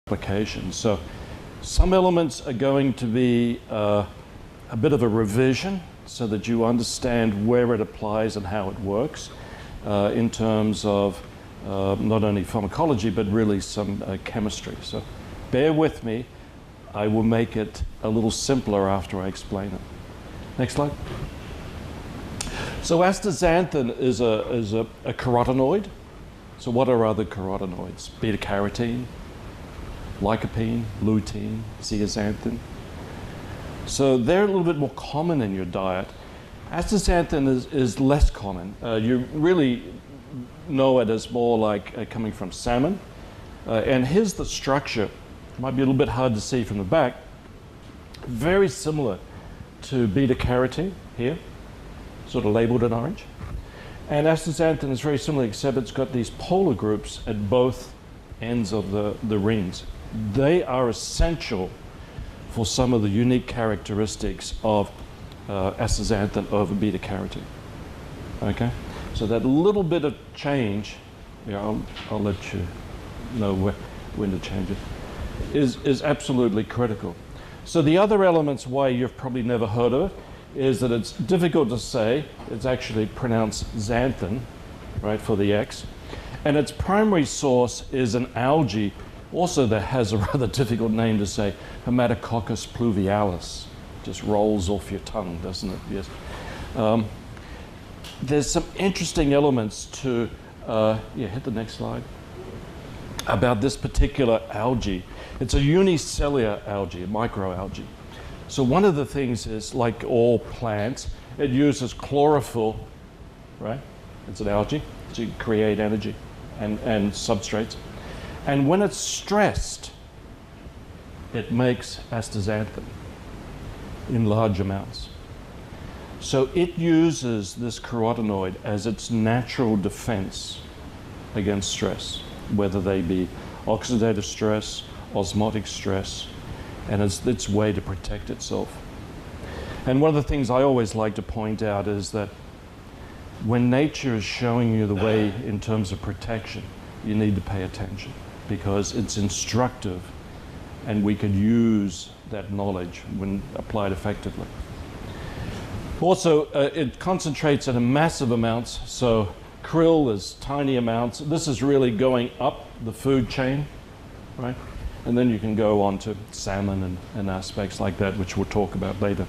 applications. So some elements are going to be a bit of a revision so that you understand where it applies and how it works in terms of not only pharmacology but really some chemistry. So bear with me. I will make it a little simpler after I explain it. Next slide. So astaxanthin is a carotenoid. So what are other carotenoids? Beta-carotene, lycopene, lutein, zeaxanthin. So they're a little bit more common in your diet. Astaxanthin is less common. You really know it as more like coming from salmon. And here's the structure. It might be a little bit hard to see from the back. Very similar to beta-carotene here, sort of labeled in orange. And astaxanthin is very similar, except it's got these polar groups at both ends of the rings. They are essential for some of the unique characteristics of astaxanthin over beta-carotene. Okay? So that little bit of change, yeah, I'll let you know when to change it, is absolutely critical. So the other elements why you've probably never heard of it is that it's difficult to say. It's actually pronounced xanthin, right, for the X. And its primary source is an algae, also that has a rather difficult name to say, Haematococcus pluvialis. Just rolls off your tongue, doesn't it? Yes. There's some interesting elements to, hit the next slide, about this particular algae. It's a unicellular algae, a microalgae. So one of the things is, like all plants, it uses chlorophyll, right? It's an algae to create energy and substrates. And when it's stressed, it makes astaxanthin in large amounts. So it uses this carotenoid as its natural defense against stress, whether they be oxidative stress, osmotic stress, and it's its way to protect itself. And one of the things I always like to point out is that when nature is showing you the way in terms of protection, you need to pay attention because it's instructive and we could use that knowledge when applied effectively. Also, it concentrates in massive amounts, so krill is tiny amounts. This is really going up the food chain, right? And then you can go on to salmon and aspects like that, which we'll talk about later.